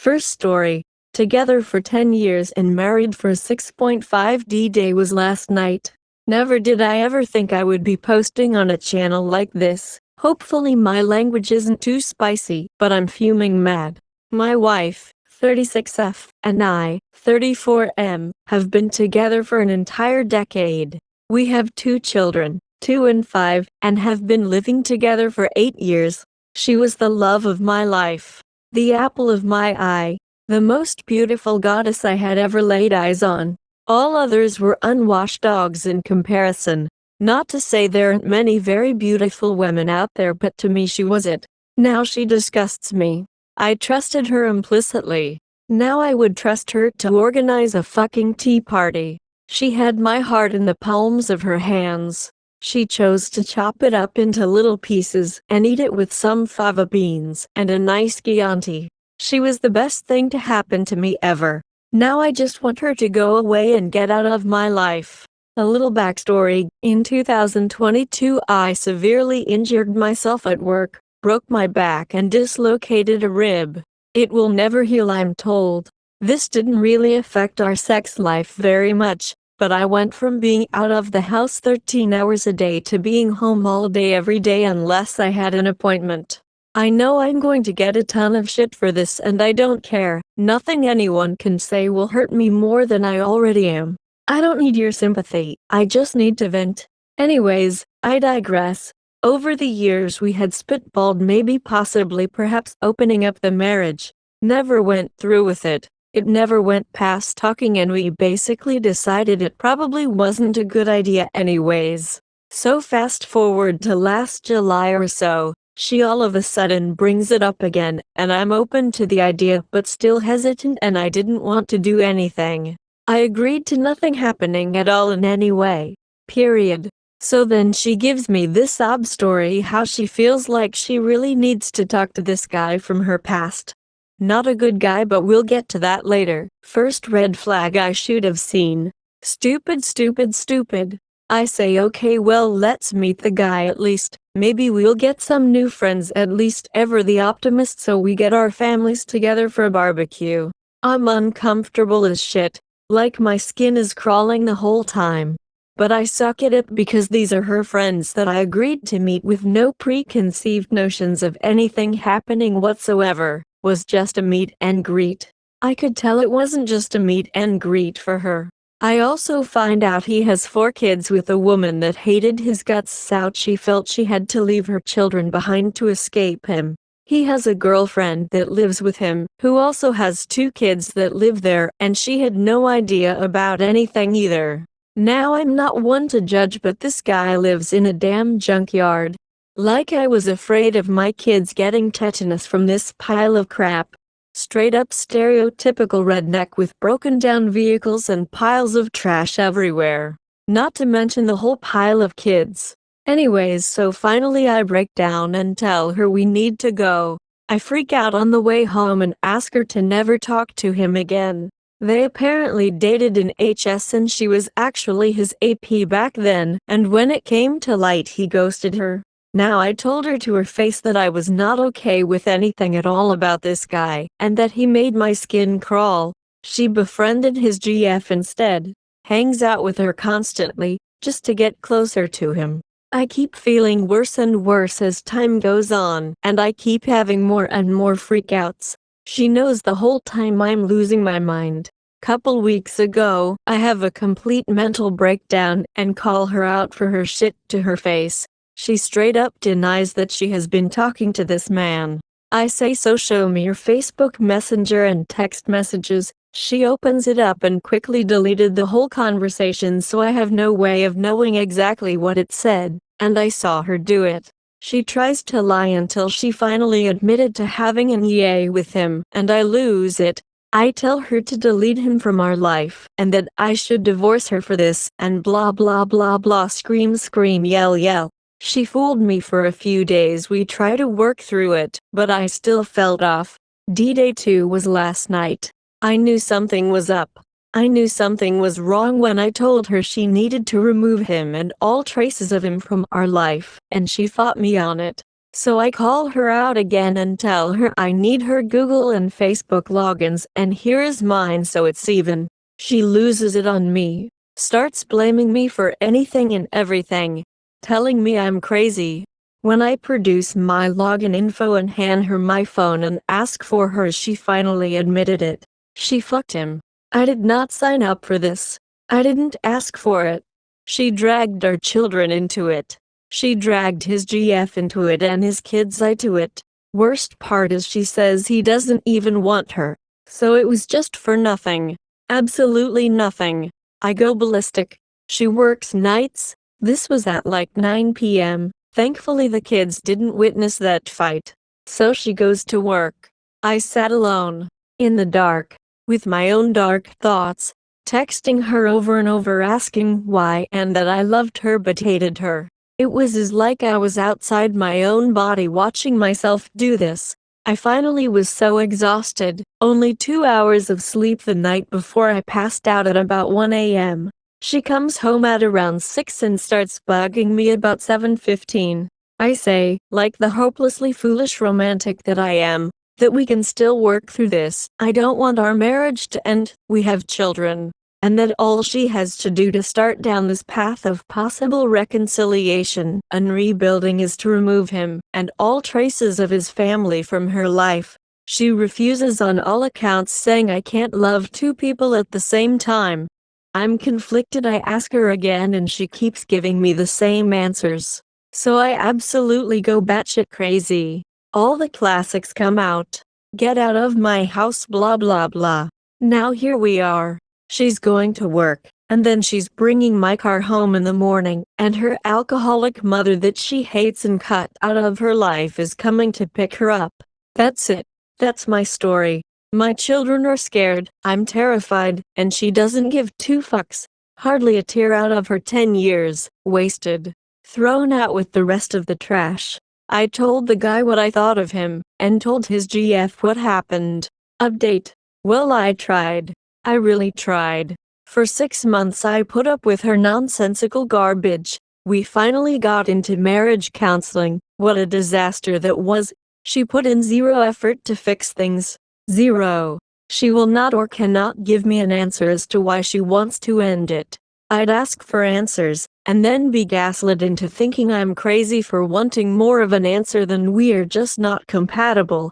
First story. Together for 10 years and married for 6.5 D-Day was last night. Never did I ever think I would be posting on a channel like this. Hopefully my language isn't too spicy, but I'm fuming mad. My wife, 36F, and I, 34M, have been together for an entire decade. We have 2 children, 2 and 5, and have been living together for 8 years. She was the love of my life, the apple of my eye, the most beautiful goddess I had ever laid eyes on. All others were unwashed dogs in comparison. Not to say there aren't many very beautiful women out there, but to me she was it. Now she disgusts me. I trusted her implicitly. Now I would trust her to organize a fucking tea party. She had my heart in the palms of her hands. She chose to chop it up into little pieces and eat it with some fava beans and a nice Chianti. She was the best thing to happen to me ever. Now I just want her to go away and get out of my life. A little backstory. In 2022 I severely injured myself at work, broke my back and dislocated a rib. It will never heal, I'm told. This didn't really affect our sex life very much, but I went from being out of the house 13 hours a day to being home all day every day unless I had an appointment. I know I'm going to get a ton of shit for this and I don't care. Nothing anyone can say will hurt me more than I already am. I don't need your sympathy, I just need to vent. Anyways, I digress. Over the years we had spitballed maybe possibly perhaps opening up the marriage. Never went through with it. It never went past talking and we basically decided it probably wasn't a good idea anyways. So fast forward to last July or so. She all of a sudden brings it up again, and I'm open to the idea but still hesitant and I didn't want to do anything. I agreed to nothing happening at all in any way. Period. So then she gives me this sob story how she feels like she really needs to talk to this guy from her past. Not a good guy, but we'll get to that later. First red flag I should have seen. Stupid, stupid, stupid. I say okay, well let's meet the guy at least. Maybe we'll get some new friends, at least ever the optimist, so we get our families together for a barbecue. I'm uncomfortable as shit. Like my skin is crawling the whole time. But I suck at it because these are her friends that I agreed to meet with no preconceived notions of anything happening whatsoever. Was just a meet and greet. I could tell it wasn't just a meet and greet for her. I also find out he has 4 kids with a woman that hated his guts out. She felt she had to leave her children behind to escape him. He has a girlfriend that lives with him, who also has 2 kids that live there, and she had no idea about anything either. Now I'm not one to judge, but this guy lives in a damn junkyard. Like I was afraid of my kids getting tetanus from this pile of crap. Straight up stereotypical redneck with broken down vehicles and piles of trash everywhere. Not to mention the whole pile of kids. Anyways, so finally I break down and tell her we need to go. I freak out on the way home and ask her to never talk to him again. They apparently dated in HS and she was actually his AP back then, and when it came to light he ghosted her. Now I told her to her face that I was not okay with anything at all about this guy, and that he made my skin crawl. She befriended his GF instead. Hangs out with her constantly, just to get closer to him. I keep feeling worse and worse as time goes on, and I keep having more and more freakouts. She knows the whole time I'm losing my mind. Couple weeks ago, I have a complete mental breakdown and call her out for her shit to her face. She straight up denies that she has been talking to this man. I say, so show me your Facebook Messenger and text messages. She opens it up and quickly deleted the whole conversation, so I have no way of knowing exactly what it said, and I saw her do it. She tries to lie until she finally admitted to having an EA with him, and I lose it. I tell her to delete him from our life, and that I should divorce her for this, and blah blah blah blah, scream scream yell yell. She fooled me for a few days. We tried to work through it, but I still felt off. D-Day 2 was last night. I knew something was up. I knew something was wrong when I told her she needed to remove him and all traces of him from our life, and she fought me on it. So I call her out again and tell her I need her Google and Facebook logins and here is mine so it's even. She loses it on me, starts blaming me for anything and everything, telling me I'm crazy. When I produce my login info and hand her my phone and ask for hers, she finally admitted it. She fucked him. I did not sign up for this. I didn't ask for it. She dragged our children into it. She dragged his GF into it and his kids into it. Worst part is she says he doesn't even want her. So it was just for nothing. Absolutely nothing. I go ballistic. She works nights. This was at like 9 p.m. Thankfully the kids didn't witness that fight. So she goes to work. I sat alone, in the dark, with my own dark thoughts, texting her over and over asking why and that I loved her but hated her. It was as like I was outside my own body watching myself do this. I finally was so exhausted, only 2 hours of sleep the night before I passed out at about 1 a.m. She comes home at around 6 and starts bugging me about 7:15. I say, like the hopelessly foolish romantic that I am, that we can still work through this. I don't want our marriage to end, we have children, and that all she has to do to start down this path of possible reconciliation and rebuilding is to remove him and all traces of his family from her life. She refuses on all accounts, saying I can't love two people at the same time. I'm conflicted. I ask her again and she keeps giving me the same answers. So I absolutely go batshit crazy. All the classics come out. Get out of my house, blah blah blah. Now here we are. She's going to work, and then she's bringing my car home in the morning, and her alcoholic mother that she hates and cut out of her life is coming to pick her up. That's it. That's my story. My children are scared, I'm terrified, and she doesn't give two fucks. Hardly a tear out of her 10 years, wasted. Thrown out with the rest of the trash. I told the guy what I thought of him, and told his GF what happened. Update. Well, I tried. I really tried. For 6 months I put up with her nonsensical garbage. We finally got into marriage counseling. What a disaster that was. She put in zero effort to fix things. Zero. She will not or cannot give me an answer as to why she wants to end it. I'd ask for answers, and then be gaslit into thinking I'm crazy for wanting more of an answer than we're just not compatible.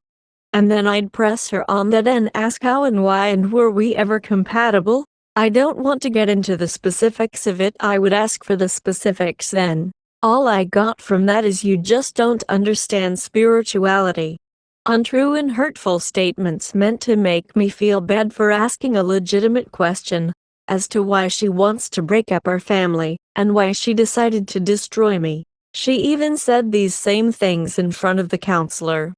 And then I'd press her on that and ask how and why and were we ever compatible? I don't want to get into the specifics of it. I would ask for the specifics then. All I got from that is you just don't understand spirituality. Untrue and hurtful statements meant to make me feel bad for asking a legitimate question as to why she wants to break up our family and why she decided to destroy me. She even said these same things in front of the counselor.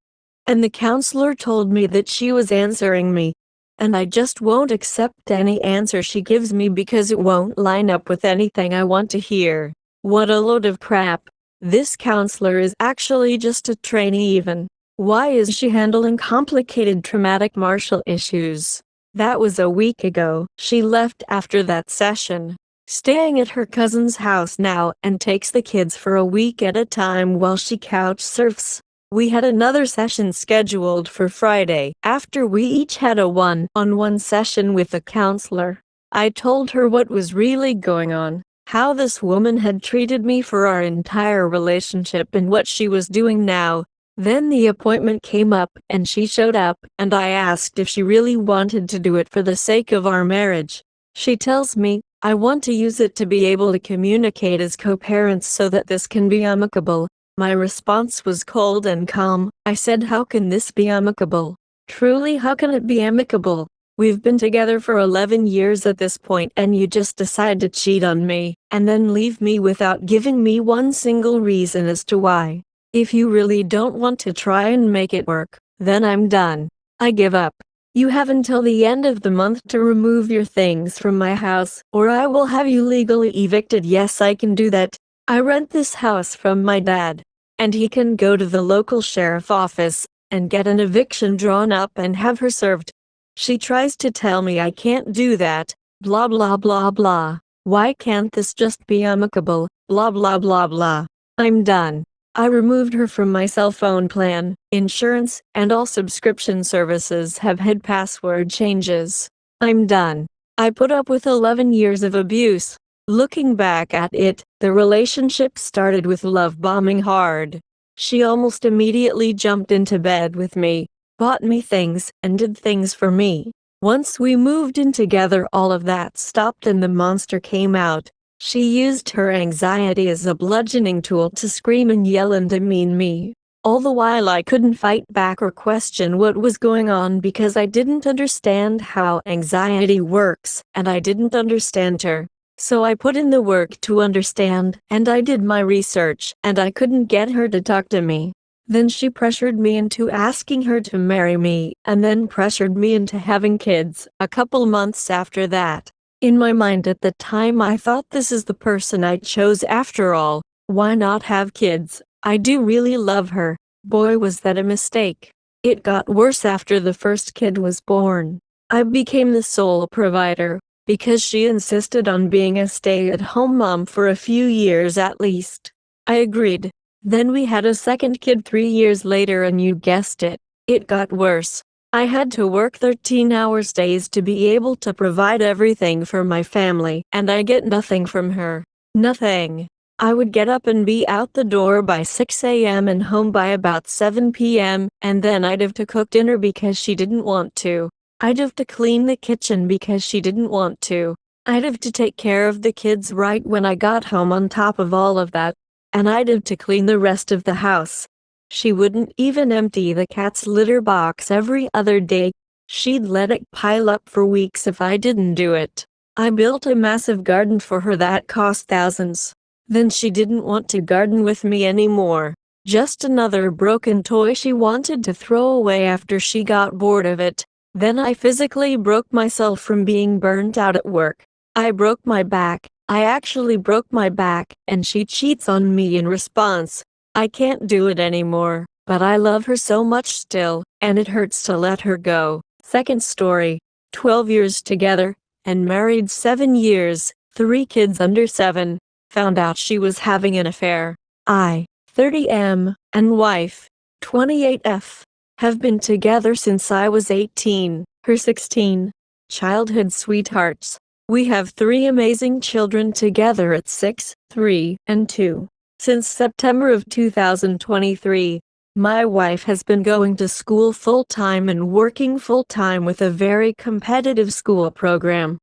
And the counselor told me that she was answering me. And I just won't accept any answer she gives me because it won't line up with anything I want to hear. What a load of crap. This counselor is actually just a trainee even. Why is she handling complicated traumatic martial issues? That was a week ago. She left after that session, staying at her cousin's house now and takes the kids for a week at a time while she couch surfs. We had another session scheduled for Friday after we each had a one-on-one session with a counselor. I told her what was really going on, how this woman had treated me for our entire relationship and what she was doing now. Then the appointment came up and she showed up and I asked if she really wanted to do it for the sake of our marriage. She tells me, I want to use it to be able to communicate as co-parents so that this can be amicable. My response was cold and calm. I said, how can this be amicable? Truly, how can it be amicable? We've been together for 11 years at this point and you just decide to cheat on me and then leave me without giving me one single reason as to why. If you really don't want to try and make it work, then I'm done. I give up. You have until the end of the month to remove your things from my house, or I will have you legally evicted. Yes, I can do that. I rent this house from my dad, and he can go to the local sheriff office and get an eviction drawn up and have her served. She tries to tell me I can't do that, blah blah blah blah. Why can't this just be amicable, blah blah blah blah. I'm done. I removed her from my cell phone plan, insurance, and all subscription services have had password changes. I'm done. I put up with 11 years of abuse. Looking back at it, the relationship started with love bombing hard. She almost immediately jumped into bed with me, bought me things, and did things for me. Once we moved in together, all of that stopped and the monster came out. She used her anxiety as a bludgeoning tool to scream and yell and demean me. All the while I couldn't fight back or question what was going on because I didn't understand how anxiety works, and I didn't understand her. So I put in the work to understand, and I did my research, and I couldn't get her to talk to me. Then she pressured me into asking her to marry me, and then pressured me into having kids a couple months after that. In my mind at the time I thought, this is the person I chose after all. Why not have kids? I do really love her. Boy, was that a mistake. It got worse after the first kid was born. I became the sole provider, because she insisted on being a stay-at-home mom for a few years at least. I agreed. Then we had a second kid 3 years later, and you guessed it, it got worse. I had to work 13-hour days to be able to provide everything for my family, and I get nothing from her. Nothing. I would get up and be out the door by 6 a.m. and home by about 7 p.m., and then I'd have to cook dinner because she didn't want to. I'd have to clean the kitchen because she didn't want to. I'd have to take care of the kids right when I got home on top of all of that, and I'd have to clean the rest of the house. She wouldn't even empty the cat's litter box every other day. She'd let it pile up for weeks if I didn't do it. I built a massive garden for her that cost thousands. Then she didn't want to garden with me anymore. Just another broken toy she wanted to throw away after she got bored of it. Then I physically broke myself from being burnt out at work. I broke my back. I actually broke my back, and she cheats on me in response. I can't do it anymore, but I love her so much still, and it hurts to let her go. Second story. 12 years together, and married 7 years, 3 kids under 7. Found out she was having an affair. I, 30M, and wife, 28F, have been together since I was 18, her 16. Childhood sweethearts. We have 3 amazing children together at 6, 3, and 2. Since September of 2023, my wife has been going to school full-time and working full-time with a very competitive school program,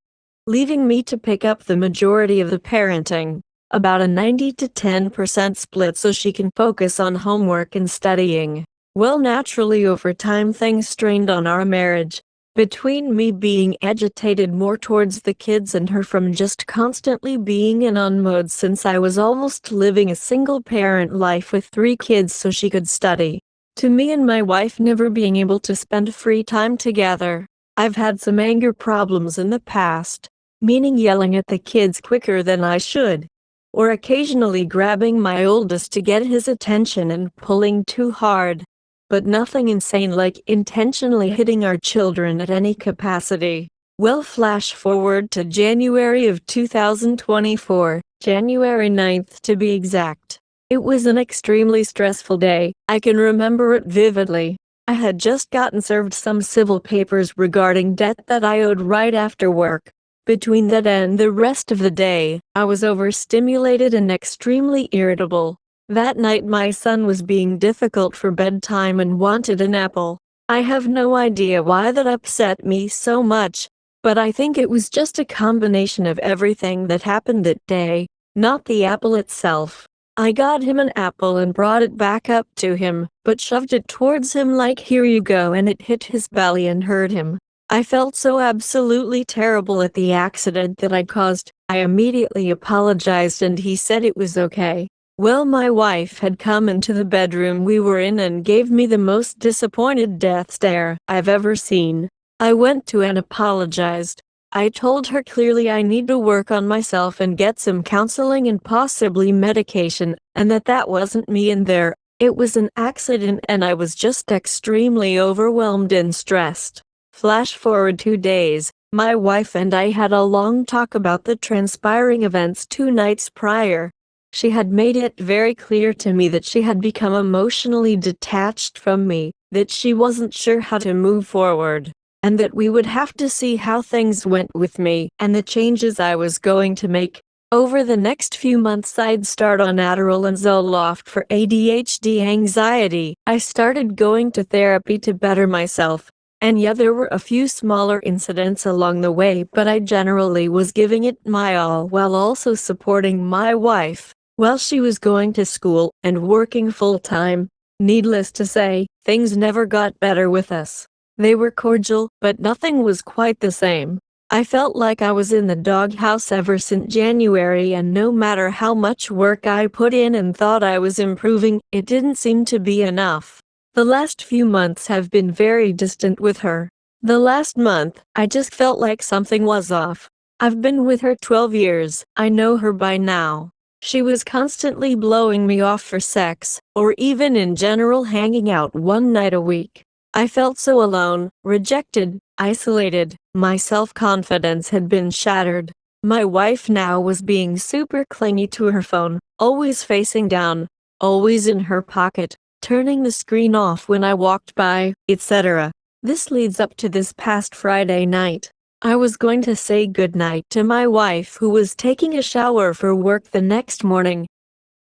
leaving me to pick up the majority of the parenting, about a 90 to 10% split so she can focus on homework and studying. Well, naturally over time things strained on our marriage, between me being agitated more towards the kids and her from just constantly being in on mode since I was almost living a single-parent life with 3 kids so she could study, to me and my wife never being able to spend free time together. I've had some anger problems in the past, meaning yelling at the kids quicker than I should, or occasionally grabbing my oldest to get his attention and pulling too hard. But nothing insane like intentionally hitting our children at any capacity. Well, flash forward to January of 2024, January 9th to be exact. It was an extremely stressful day. I can remember it vividly. I had just gotten served some civil papers regarding debt that I owed right after work. Between that and the rest of the day, I was overstimulated and extremely irritable. That night my son was being difficult for bedtime and wanted an apple. I have no idea why that upset me so much, but I think it was just a combination of everything that happened that day, not the apple itself. I got him an apple and brought it back up to him, but shoved it towards him like, here you go, and it hit his belly and hurt him. I felt so absolutely terrible at the accident that I caused. I immediately apologized and he said it was okay. Well, my wife had come into the bedroom we were in and gave me the most disappointed death stare I've ever seen. I went to and apologized. I told her clearly I need to work on myself and get some counseling and possibly medication, and that wasn't me in there. It was an accident and I was just extremely overwhelmed and stressed. Flash forward 2 days, my wife and I had a long talk about the transpiring events 2 nights prior. She had made it very clear to me that she had become emotionally detached from me, that she wasn't sure how to move forward, and that we would have to see how things went with me and the changes I was going to make. Over the next few months I'd start on Adderall and Zoloft for ADHD anxiety. I started going to therapy to better myself. And yeah, there were a few smaller incidents along the way, but I generally was giving it my all while also supporting my wife while she was going to school and working full-time. Needless to say, things never got better with us. They were cordial, but nothing was quite the same. I felt like I was in the doghouse ever since January, and no matter how much work I put in and thought I was improving, it didn't seem to be enough. The last few months have been very distant with her. The last month, I just felt like something was off. I've been with her 12 years, I know her by now. She was constantly blowing me off for sex, or even in general hanging out one night a week. I felt so alone, rejected, isolated. My self-confidence had been shattered. My wife now was being super clingy to her phone, always facing down, always in her pocket, turning the screen off when I walked by, etc. This leads up to this past Friday night. I was going to say goodnight to my wife, who was taking a shower for work the next morning,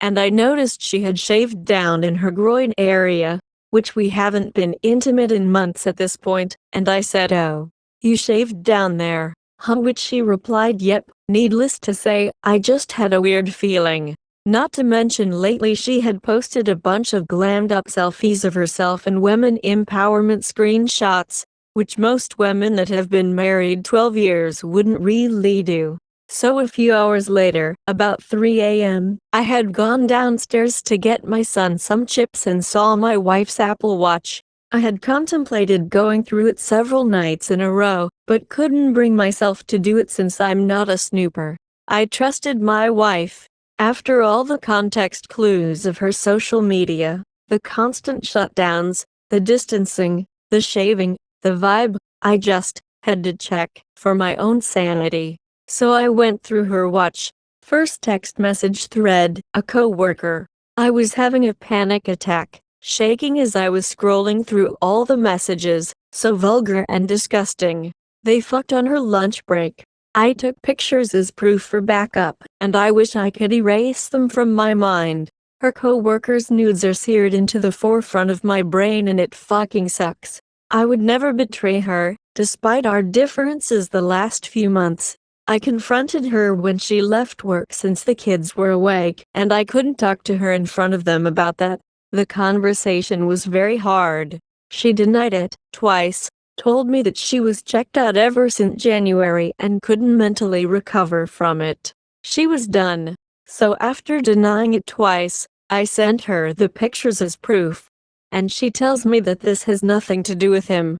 and I noticed she had shaved down in her groin area, which we haven't been intimate in months at this point, and I said, "Oh, you shaved down there, huh?" Which she replied, "Yep." Needless to say, I just had a weird feeling. Not to mention lately she had posted a bunch of glammed up selfies of herself and women empowerment screenshots, which most women that have been married 12 years wouldn't really do. So a few hours later, about 3 a.m., I had gone downstairs to get my son some chips and saw my wife's Apple Watch. I had contemplated going through it several nights in a row, but couldn't bring myself to do it since I'm not a snooper. I trusted my wife. After all the context clues of her social media, the constant shutdowns, the distancing, the shaving, the vibe, I just had to check for my own sanity. So I went through her watch. First text message thread, a coworker. I was having a panic attack, shaking as I was scrolling through all the messages, so vulgar and disgusting. They fucked on her lunch break. I took pictures as proof for backup, and I wish I could erase them from my mind. Her coworker's nudes are seared into the forefront of my brain, and it fucking sucks. I would never betray her, despite our differences the last few months. I confronted her when she left work since the kids were awake, and I couldn't talk to her in front of them about that. The conversation was very hard. She denied it twice, told me that she was checked out ever since January and couldn't mentally recover from it. She was done. So after denying it twice, I sent her the pictures as proof. And she tells me that this has nothing to do with him.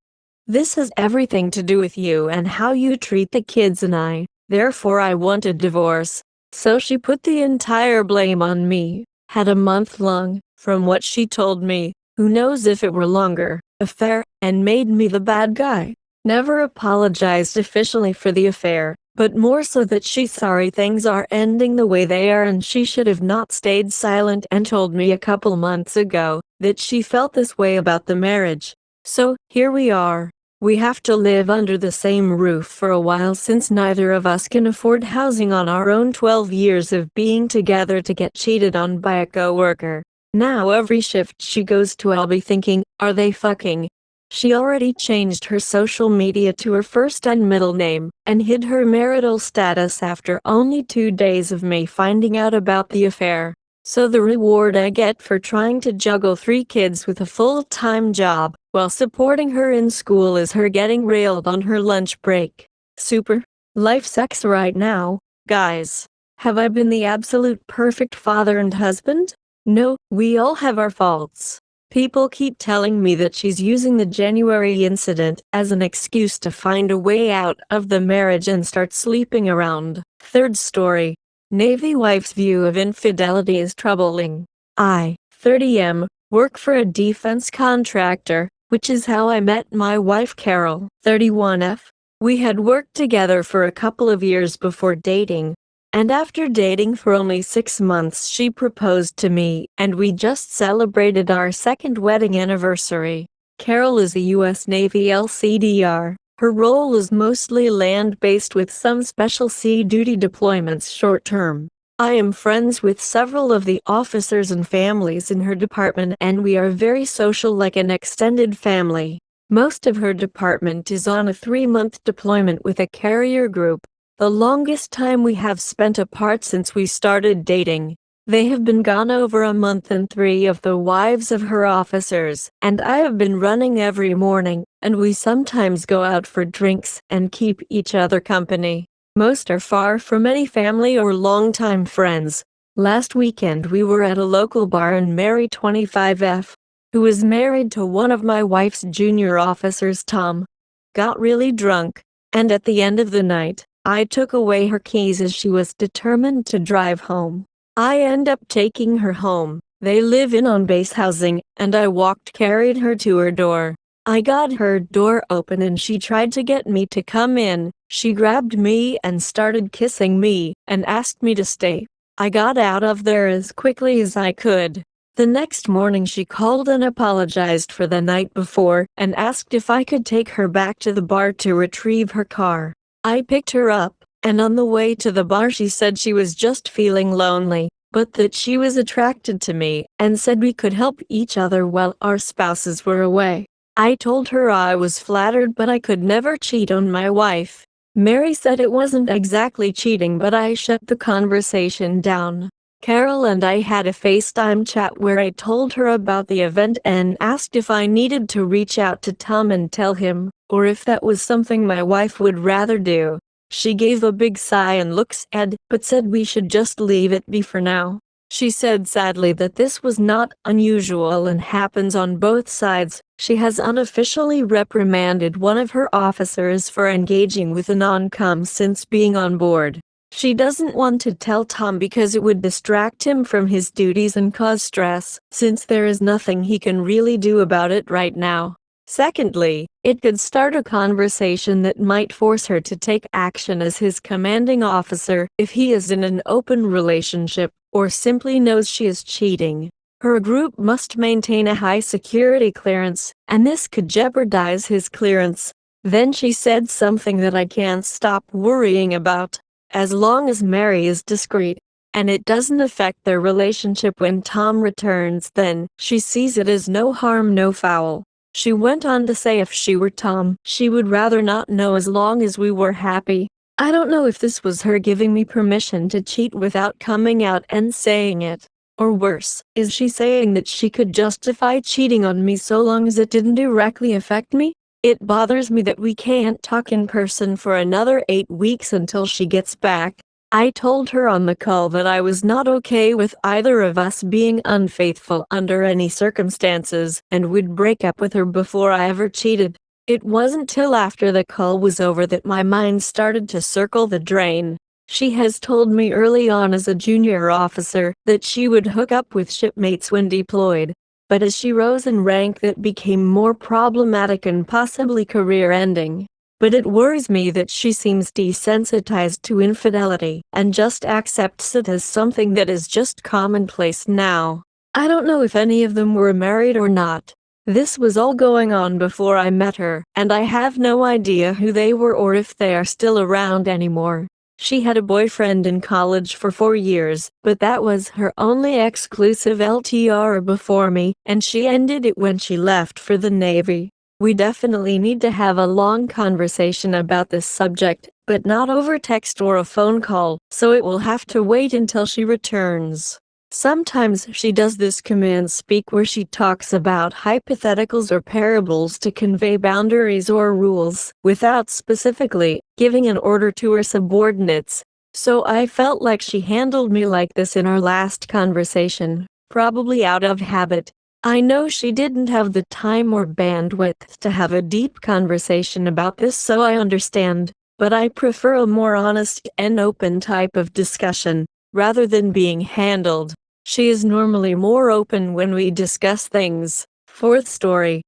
This has everything to do with you and how you treat the kids and I. Therefore I want a divorce. So she put the entire blame on me. Had a month-long, from what she told me, who knows if it were longer, affair, and made me the bad guy. Never apologized officially for the affair, but more so that she's sorry things are ending the way they are, and she should have not stayed silent and told me a couple months ago that she felt this way about the marriage. So, here we are. We have to live under the same roof for a while since neither of us can afford housing on our own. 12 years of being together to get cheated on by a coworker. Now every shift she goes to I'll be thinking, are they fucking? She already changed her social media to her first and middle name, and hid her marital status after only 2 days of me finding out about the affair. So the reward I get for trying to juggle 3 kids with a full-time job while supporting her in school is her getting railed on her lunch break. Super. Life sucks right now, guys. Have I been the absolute perfect father and husband? No, we all have our faults. People keep telling me that she's using the January incident as an excuse to find a way out of the marriage and start sleeping around. Third story. Navy wife's view of infidelity is troubling. I, 30M, work for a defense contractor, which is how I met my wife Carol, 31F. We had worked together for a couple of years before dating. And after dating for only 6 months, she proposed to me, and we just celebrated our second wedding anniversary. Carol is a U.S. Navy LCDR. Her role is mostly land-based with some special sea duty deployments short-term. I am friends with several of the officers and families in her department, and we are very social, like an extended family. Most of her department is on a 3-month deployment with a carrier group, the longest time we have spent apart since we started dating. They have been gone over a month, and 3 of the wives of her officers and I have been running every morning, and we sometimes go out for drinks and keep each other company. Most are far from any family or longtime friends. Last weekend we were at a local bar, and Mary 25F, who is married to one of my wife's junior officers, Tom, got really drunk, and at the end of the night, I took away her keys as she was determined to drive home. I end up taking her home. They live in on-base housing, and I carried her to her door. I got her door open and she tried to get me to come in. She grabbed me and started kissing me and asked me to stay. I got out of there as quickly as I could. The next morning she called and apologized for the night before and asked if I could take her back to the bar to retrieve her car. I picked her up, and on the way to the bar she said she was just feeling lonely, but that she was attracted to me, and said we could help each other while our spouses were away. I told her I was flattered, but I could never cheat on my wife. Mary said it wasn't exactly cheating, but I shut the conversation down. Carol and I had a FaceTime chat where I told her about the event and asked if I needed to reach out to Tom and tell him, or if that was something my wife would rather do. She gave a big sigh and looked sad, but said we should just leave it be for now. She said sadly that this was not unusual and happens on both sides. She has unofficially reprimanded one of her officers for engaging with a non-com since being on board. She doesn't want to tell Tom because it would distract him from his duties and cause stress, since there is nothing he can really do about it right now. Secondly, it could start a conversation that might force her to take action as his commanding officer if he is in an open relationship, or simply knows she is cheating. Her group must maintain a high security clearance, and this could jeopardize his clearance. Then she said something that I can't stop worrying about. As long as Mary is discreet, and it doesn't affect their relationship when Tom returns, then she sees it as no harm, no foul. She went on to say if she were Tom, she would rather not know as long as we were happy. I don't know if this was her giving me permission to cheat without coming out and saying it. Or worse, is she saying that she could justify cheating on me so long as it didn't directly affect me? It bothers me that we can't talk in person for another 8 weeks until she gets back. I told her on the call that I was not okay with either of us being unfaithful under any circumstances and would break up with her before I ever cheated. It wasn't till after the call was over that my mind started to circle the drain. She has told me early on as a junior officer that she would hook up with shipmates when deployed. But as she rose in rank, that became more problematic and possibly career-ending. But it worries me that she seems desensitized to infidelity and just accepts it as something that is just commonplace now. I don't know if any of them were married or not. This was all going on before I met her, and I have no idea who they were or if they are still around anymore. She had a boyfriend in college for 4 years, but that was her only exclusive LTR before me, and she ended it when she left for the Navy. We definitely need to have a long conversation about this subject, but not over text or a phone call, so it will have to wait until she returns. Sometimes she does this command speak where she talks about hypotheticals or parables to convey boundaries or rules, without specifically giving an order to her subordinates. So I felt like she handled me like this in our last conversation, probably out of habit. I know she didn't have the time or bandwidth to have a deep conversation about this, so I understand, but I prefer a more honest and open type of discussion, rather than being handled. She is normally more open when we discuss things. Fourth story.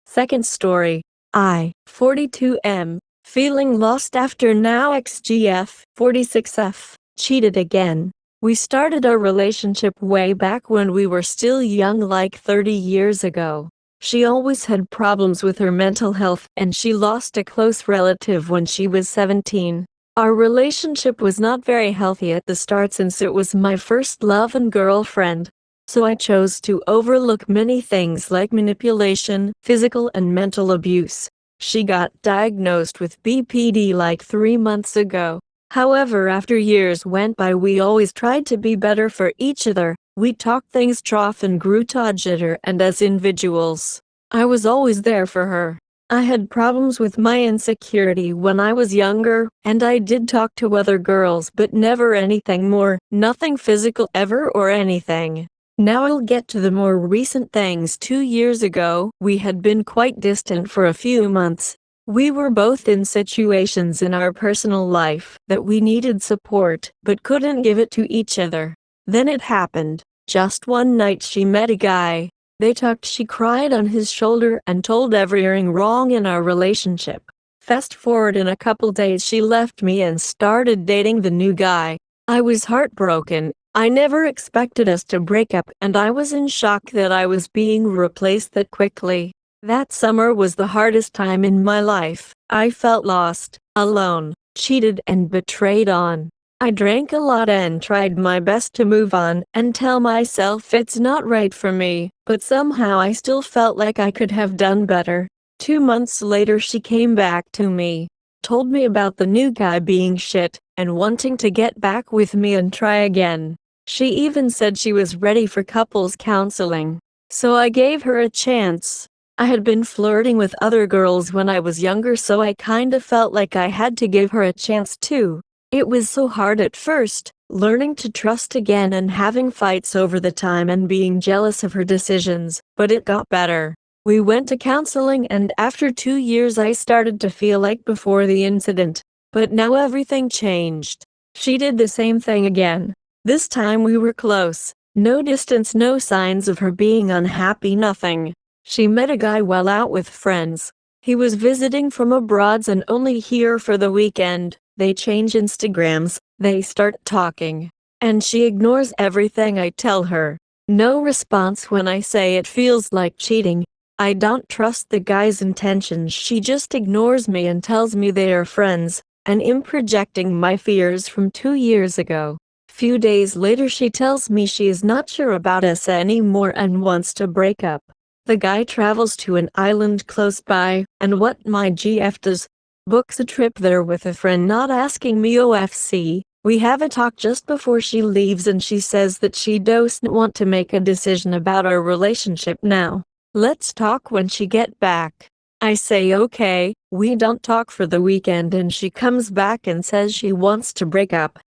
Second story. I, 42M, feeling lost after now XGF, 46F. cheated again. We started our relationship way back when we were still young, like 30 years ago. She always had problems with her mental health and she lost a close relative when she was 17. Our relationship was not very healthy at the start since it was my first love and girlfriend. So I chose to overlook many things like manipulation, physical and mental abuse. She got diagnosed with BPD like 3 months ago. However, after years went by, we always tried to be better for each other. We talked things trough and grew together, and as individuals, I was always there for her. I had problems with my insecurity when I was younger, and I did talk to other girls, but never anything more, nothing physical ever or anything. Now I'll get to the more recent things. 2 years ago, we had been quite distant for a few months. We were both in situations in our personal life that we needed support, but couldn't give it to each other. Then it happened. Just one night she met a guy. They talked, she cried on his shoulder and told everything wrong in our relationship. Fast forward, in a couple days she left me and started dating the new guy. I was heartbroken. I never expected us to break up, and I was in shock that I was being replaced that quickly. That summer was the hardest time in my life. I felt lost, alone, cheated and betrayed on. I drank a lot and tried my best to move on and tell myself it's not right for me, but somehow I still felt like I could have done better. 2 months later she came back to me, told me about the new guy being shit, and wanting to get back with me and try again. She even said she was ready for couples counseling. So I gave her a chance. I had been flirting with other girls when I was younger, so I kinda felt like I had to give her a chance too. It was so hard at first, learning to trust again and having fights over the time and being jealous of her decisions, but it got better. We went to counseling, and after 2 years I started to feel like before the incident. But now everything changed. She did the same thing again. This time we were close. No distance, no signs of her being unhappy, nothing. She met a guy while out with friends. He was visiting from abroad and only here for the weekend. They change Instagrams, they start talking. And she ignores everything I tell her. No response when I say it feels like cheating. I don't trust the guy's intentions. She just ignores me and tells me they are friends, and I'm projecting my fears from 2 years ago. Few days later she tells me she is not sure about us anymore and wants to break up. The guy travels to an island close by, and what my GF does, books a trip there with a friend, not asking me OFC. We have a talk just before she leaves and she says that she doesn't want to make a decision about our relationship now. Let's talk when she get back. I say okay. We don't talk for the weekend and she comes back and says she wants to break up.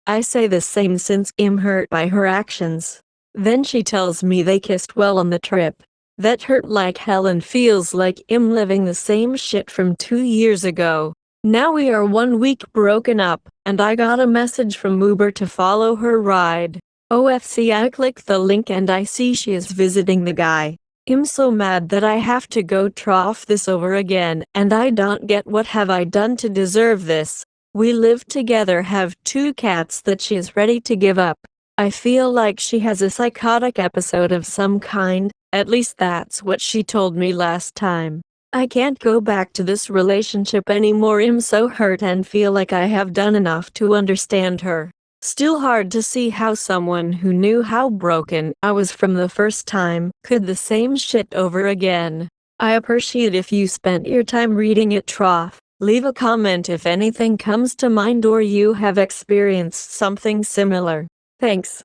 I say the same since I'm hurt by her actions. Then she tells me they kissed well on the trip. That hurt like hell and feels like I'm living the same shit from 2 years ago. Now we are 1 week broken up, and I got a message from Uber to follow her ride. OFC, I click the link and I see she is visiting the guy. I'm so mad that I have to go trough this over again, and I don't get what have I done to deserve this. We live together, have 2 cats that she is ready to give up. I feel like she has a psychotic episode of some kind, at least that's what she told me last time. I can't go back to this relationship anymore. I'm so hurt and feel like I have done enough to understand her. Still hard to see how someone who knew how broken I was from the first time could the same shit over again. I appreciate if you spent your time reading it. Trough. Leave a comment if anything comes to mind or you have experienced something similar. Thanks.